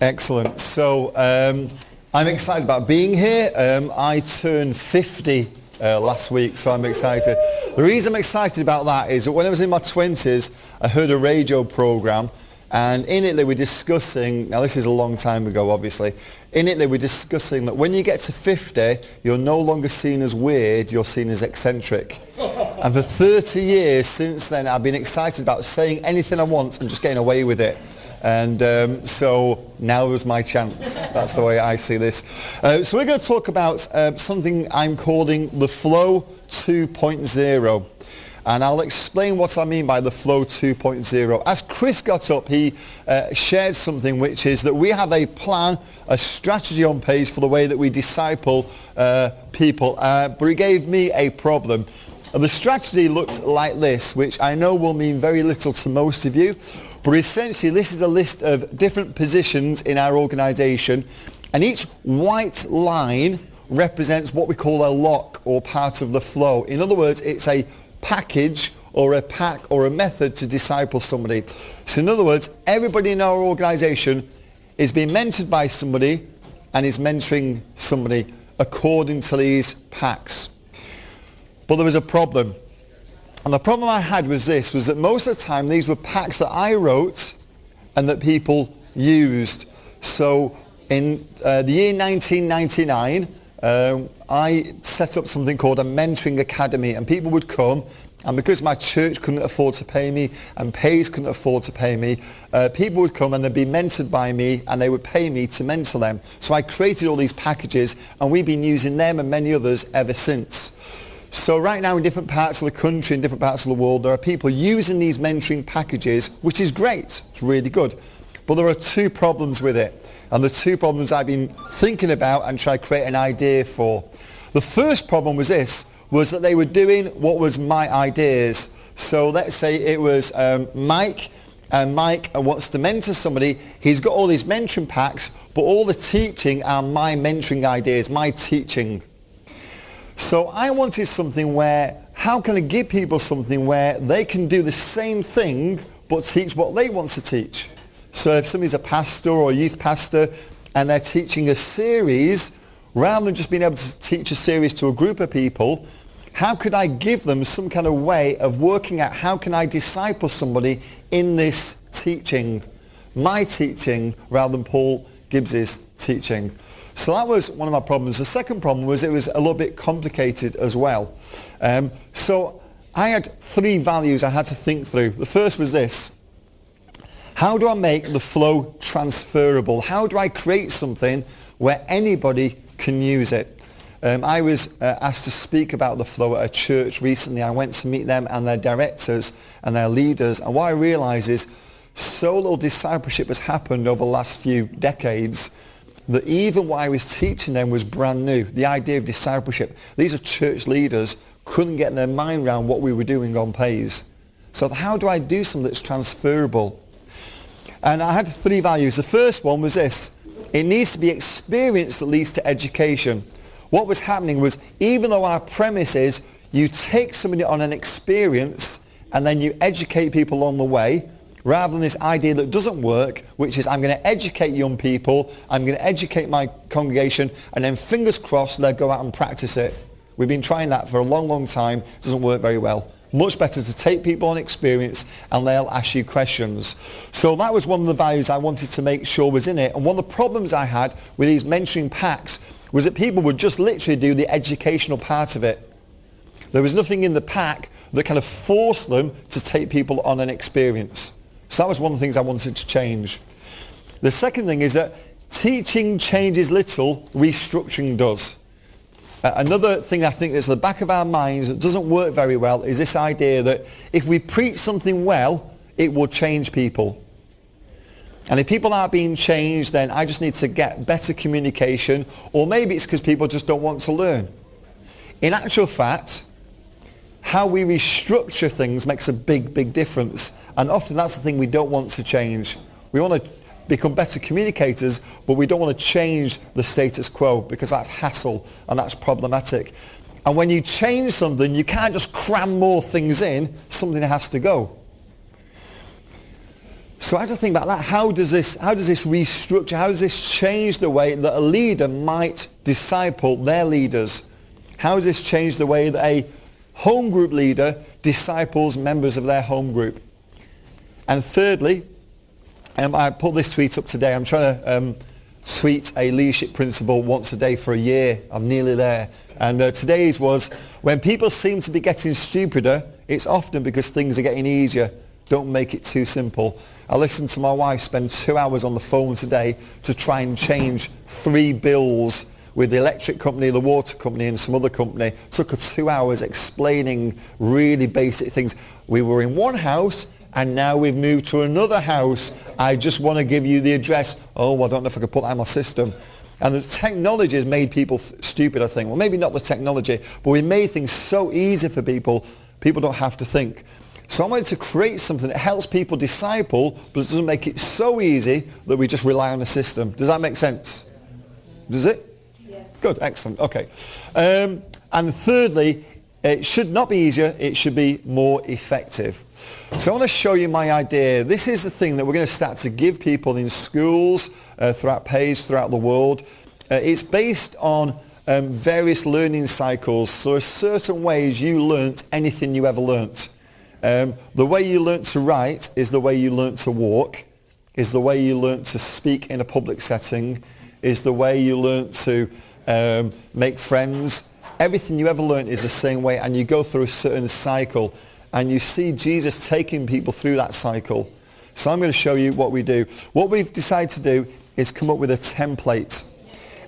Excellent. So I'm excited about being here. I turned 50 last week, so I'm excited. The reason I'm excited about that is that when I was in my 20s, I heard a radio program, and in it they were discussing, now this is a long time ago obviously, in it they were discussing that when you get to 50, you're no longer seen as weird, you're seen as eccentric. And for 30 years since then, I've been excited about saying anything I want and just getting away with it. And so now was my chance. That's the way I see this. So we're going to talk about something I'm calling the Flow 2.0. And I'll explain what I mean by the Flow 2.0. As Chris got up, he shared something, which is that we have a plan, a strategy on Pais for the way that we disciple people. But he gave me a problem. The strategy looks like this, which I know will mean very little to most of you. But essentially, this is a list of different positions in our organization. And each white line represents what we call a lock or part of the flow. In other words, it's a package or a pack or a method to disciple somebody. So in other words, everybody in our organization is being mentored by somebody and is mentoring somebody according to these packs. But there was a problem. And the problem I had was this, was that most of the time these were packs that I wrote and that people used. So in the year 1999, I set up something called a mentoring academy, and people would come, and because my church couldn't afford to pay me and Pais couldn't afford to pay me, people would come and they'd be mentored by me and they would pay me to mentor them. So I created all these packages and we've been using them and many others ever since. So right now in different parts of the country, in different parts of the world, there are people using these mentoring packages, which is great, it's really good. But there are two problems with it. And the two problems I've been thinking about and trying to create an idea for. The first problem was this, was that they were doing what was my ideas. So let's say it was Mike, and Mike wants to mentor somebody. He's got all these mentoring packs, but all the teaching are my mentoring ideas, my teaching. So I wanted something where, how can I give people something where they can do the same thing but teach what they want to teach? So if somebody's a pastor or a youth pastor and they're teaching a series, rather than just being able to teach a series to a group of people, how could I give them some kind of way of working out how can I disciple somebody in this teaching, my teaching, rather than Paul Gibbs's teaching? So that was one of my problems. The second problem was it was a little bit complicated as well. So I had three values I had to think through. The first was this. How do I make the flow transferable? How do I create something where anybody can use it? I was asked to speak about the flow at a church recently. I went to meet them and their directors and their leaders. And what I realized is so little discipleship has happened over the last few decades that even what I was teaching them was brand new. The idea of discipleship. These are church leaders, couldn't get their mind around what we were doing on Pais. So how do I do something that's transferable? And I had three values. The first one was this. It needs to be experience that leads to education. What was happening was, even though our premise is you take somebody on an experience and then you educate people along the way, rather than this idea that doesn't work, which is I'm going to educate young people, I'm going to educate my congregation, and then fingers crossed they'll go out and practice it. We've been trying that for a long, long time. It doesn't work very well. Much better to take people on experience and they'll ask you questions. So that was one of the values I wanted to make sure was in it. And one of the problems I had with these mentoring packs was that people would just literally do the educational part of it. There was nothing in the pack that kind of forced them to take people on an experience. So that was one of the things I wanted to change. The second thing is that teaching changes little, restructuring does. Another thing I think that's at the back of our minds that doesn't work very well is this idea that if we preach something well, it will change people. And if people aren't being changed, then I just need to get better communication, or maybe it's because people just don't want to learn. In actual fact, how we restructure things makes a big, big difference. And often that's the thing we don't want to change. We want to become better communicators, but we don't want to change the status quo because that's hassle and that's problematic. And when you change something, you can't just cram more things in, something has to go. So I had to think about that. How does this restructure, how does this change the way that a leader might disciple their leaders? How does this change the way that a home group leader disciples members of their home group? And thirdly, I put this tweet up today. I'm trying to tweet a leadership principle once a day for a year. I'm nearly there. And today's was, when people seem to be getting stupider, it's often because things are getting easier. Don't make it too simple. I listened to my wife spend 2 hours on the phone today to try and change 3 bills with the electric company, the water company and some other company. It took her 2 hours explaining really basic things. We were in one house and now we've moved to another house. I just want to give you the address. Oh, I don't know if I could put that in my system. And the technology has made people stupid, I think. Well, maybe not the technology, but we made things so easy for people, people don't have to think. So I wanted to create something that helps people disciple, but it doesn't make it so easy that we just rely on the system. Does that make sense? Does it? Yes. Good, excellent, okay. And thirdly, it should not be easier, it should be more effective. So I want to show you my idea. This is the thing that we're going to start to give people in schools, throughout Pais, throughout the world. It's based on various learning cycles. So there are certain ways you learnt anything you ever learnt. The way you learnt to write is the way you learnt to walk, is the way you learnt to speak in a public setting, is the way you learnt to make friends. Everything you ever learnt is the same way, and you go through a certain cycle. And you see Jesus taking people through that cycle. So I'm going to show you what we do. What we've decided to do is come up with a template.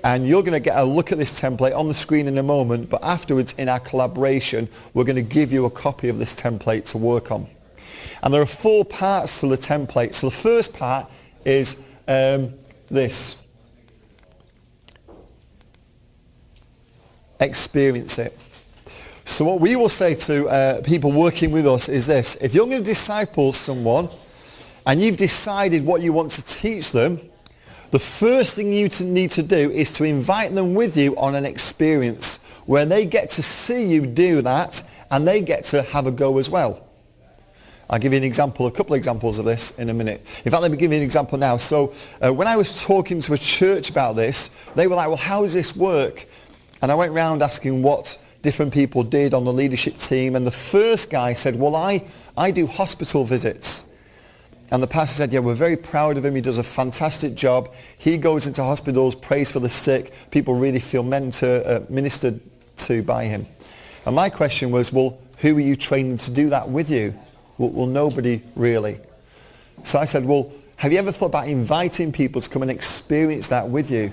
And you're going to get a look at this template on the screen in a moment, but afterwards in our collaboration, we're going to give you a copy of this template to work on. And there are 4 parts to the template. So the first part is this. Experience it. So what we will say to people working with us is this: if you're going to disciple someone and you've decided what you want to teach them, the first thing you need to do is to invite them with you on an experience where they get to see you do that and they get to have a go as well. I'll give you an example, a couple of examples of this in a minute. In fact, let me give you an example now. So when I was talking to a church about this, they were like, well, how does this work? And I went around asking what different people did on the leadership team, and the first guy said, well, I do hospital visits. And the pastor said, yeah, we're very proud of him. He does a fantastic job. He goes into hospitals, prays for the sick. People really feel ministered to by him. And my question was, well, who are you training to do that with you? Well, nobody really. So I said, well, have you ever thought about inviting people to come and experience that with you?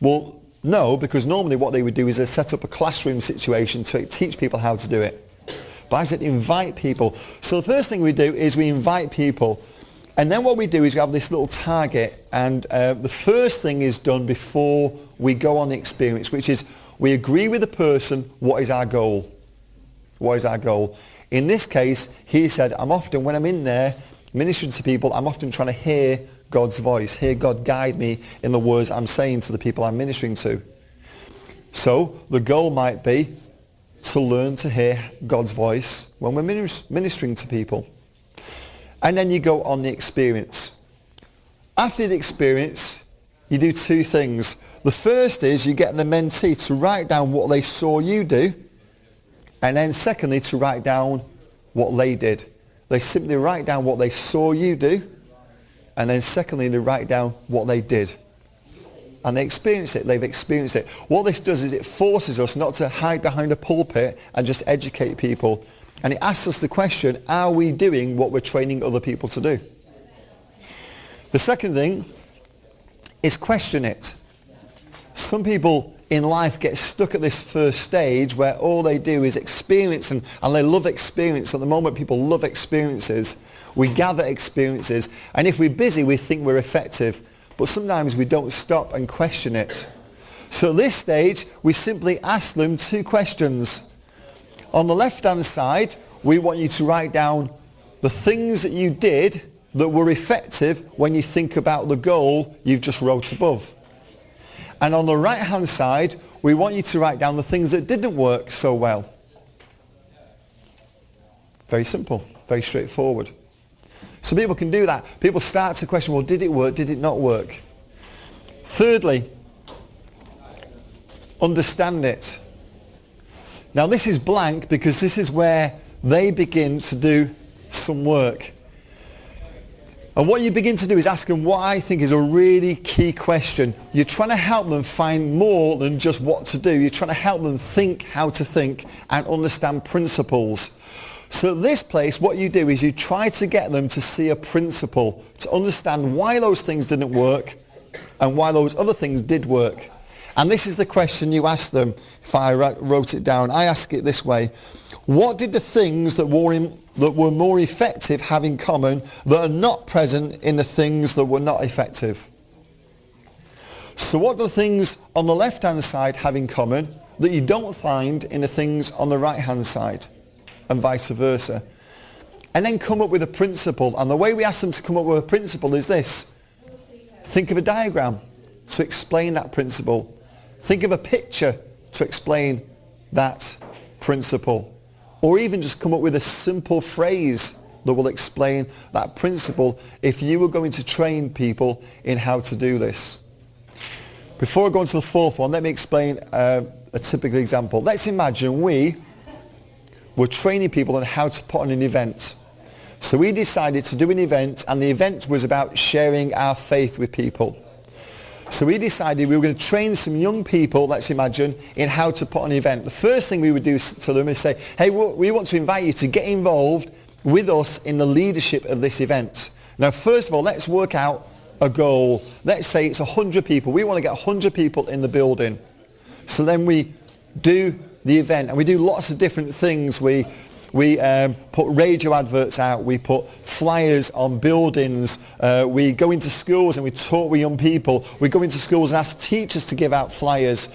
Well, no, because normally what they would do is they set up a classroom situation to teach people how to do it. But I said invite people. So the first thing we do is we invite people. And then what we do is we have this little target. And the first thing is done before we go on the experience, which is we agree with the person, what is our goal? What is our goal? In this case, he said, when I'm in there ministering to people, I'm often trying to hear God's voice, hear God guide me in the words I'm saying to the people I'm ministering to. So the goal might be to learn to hear God's voice when we're ministering to people. And then you go on the experience. After the experience, you do 2 things. The first is you get the mentee to write down what they saw you do, and then secondly to write down what they did. They simply write down what they saw you do, and then secondly they write down what they did. And they experience it, they've experienced it. What this does is it forces us not to hide behind a pulpit and just educate people. And it asks us the question, are we doing what we're training other people to do? The second thing is question it. Some people in life get stuck at this first stage where all they do is experience, and they love experience. At the moment people love experiences. We gather experiences, and if we're busy we think we're effective, but sometimes we don't stop and question it. So at this stage we simply ask them 2 questions. On the left hand side we want you to write down the things that you did that were effective when you think about the goal you've just wrote above. And on the right hand side we want you to write down the things that didn't work so well. Very simple, very straightforward. So people can do that. People start to question, well, did it work? Did it not work? Thirdly, understand it. Now this is blank because this is where they begin to do some work. And what you begin to do is ask them what I think is a really key question. You're trying to help them find more than just what to do. You're trying to help them think how to think and understand principles. So at this place, what you do is you try to get them to see a principle, to understand why those things didn't work and why those other things did work. And this is the question you ask them. If I wrote it down, I ask it this way. What did the things that were more effective have in common that are not present in the things that were not effective? So what do the things on the left-hand side have in common that you don't find in the things on the right-hand side, and vice versa? And then come up with a principle. And the way we ask them to come up with a principle is this. Think of a diagram to explain that principle. Think of a picture to explain that principle. Or even just come up with a simple phrase that will explain that principle if you were going to train people in how to do this. Before I go on to the fourth one, let me explain a typical example. Let's imagine we were training people on how to put on an event. So we decided to do an event, and the event was about sharing our faith with people. So we decided we were going to train some young people, let's imagine, in how to put on an event. The first thing we would do to them is say, hey, we want to invite you to get involved with us in the leadership of this event. Now, first of all, let's work out a goal. Let's say it's 100 people. We want to get 100 people in the building. So then we do the event, and we do lots of different things. We put radio adverts out, we put flyers on buildings, we go into schools and we talk with young people, we go into schools and ask teachers to give out flyers,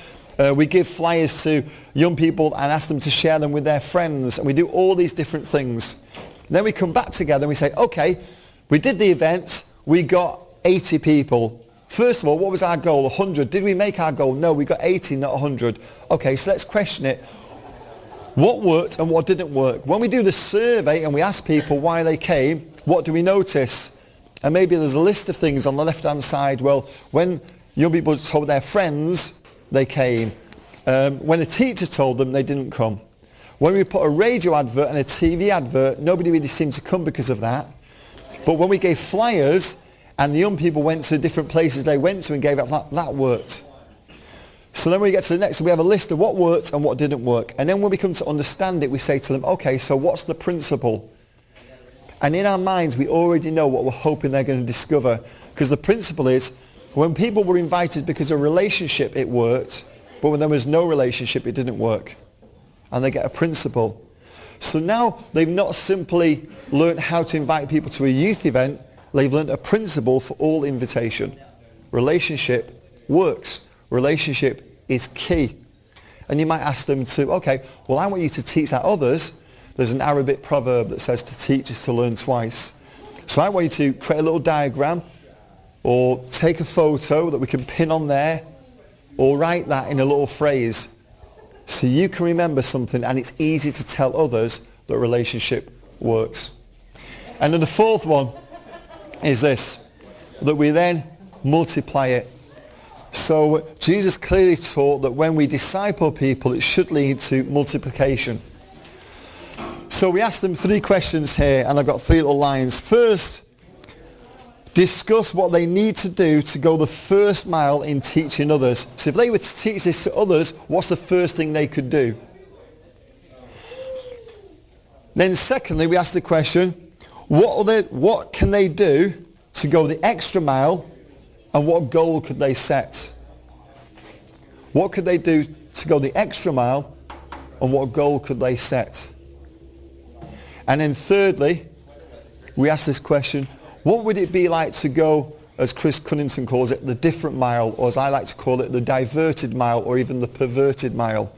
we give flyers to young people and ask them to share them with their friends, and we do all these different things. Then we come back together and we say, okay, we did the event, we got 80 people. First of all, what was our goal? 100. Did we make our goal? No, we got 80, not 100. Okay, so let's question it. What worked and what didn't work? When we do the survey and we ask people why they came, what do we notice? And maybe there's a list of things on the left-hand side. Well, when young people told their friends, they came. When a teacher told them, they didn't come. When we put a radio advert and a TV advert, nobody really seemed to come because of that. But when we gave flyers and the young people went to different places they went to and gave out, that worked. So then we get to the next, we have a list of what worked and what didn't work. And then when we come to understand it, we say to them, okay, so what's the principle? And in our minds, we already know what we're hoping they're going to discover. Because the principle is, when people were invited because of relationship, it worked. But when there was no relationship, it didn't work. And they get a principle. So now they've not simply learned how to invite people to a youth event, they've learned a principle for all invitation. Relationship works. Relationship is key. And you might ask them to, okay, well, I want you to teach that others. There's an Arabic proverb that says to teach is to learn twice. So I want you to create a little diagram or take a photo that we can pin on there or write that in a little phrase so you can remember something and it's easy to tell others that relationship works. And then the fourth one is this, that we then multiply it. So Jesus clearly taught that when we disciple people, it should lead to multiplication. So we asked them 3 questions here, and I've got 3 little lines. First, discuss what they need to do to go the first mile in teaching others. So if they were to teach this to others, what's the first thing they could do? Then secondly, we asked the question, what can they do to go the extra mile? And what goal could they set? What could they do to go the extra mile? And what goal could they set? And then thirdly, we asked this question, what would it be like to go, as Chris Cunnington calls it, the different mile, or as I like to call it, the diverted mile, or even the perverted mile?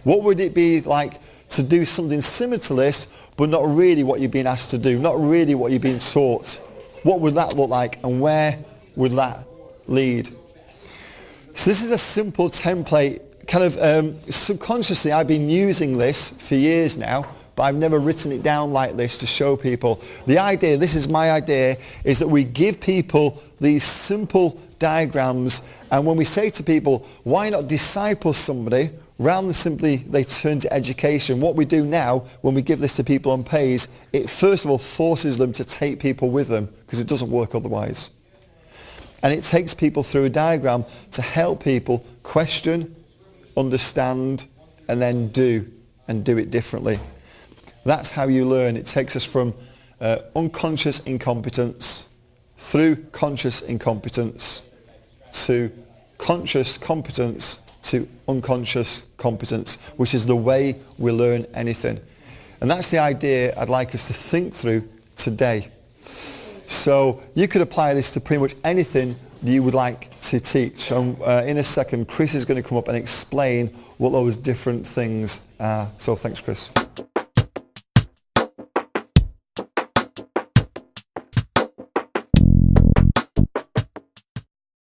What would it be like to do something similar to this, but not really what you've been asked to do, not really what you've been taught? What would that look like, and where would that lead? So this is a simple template. Kind of subconsciously I've been using this for years now, but I've never written it down like this to show people. The idea, this is my idea, is that we give people these simple diagrams, and when we say to people, why not disciple somebody, rather than simply they turn to education, what we do now when we give this to people on Pais, it first of all forces them to take people with them, because it doesn't work otherwise. And it takes people through a diagram to help people question, understand, and then do it differently. That's how you learn. It takes us from unconscious incompetence through conscious incompetence to conscious competence to unconscious competence, which is the way we learn anything. And that's the idea I'd like us to think through today. So you could apply this to pretty much anything you would like to teach. In a second, Chris is going to come up and explain what those different things are. So thanks, Chris.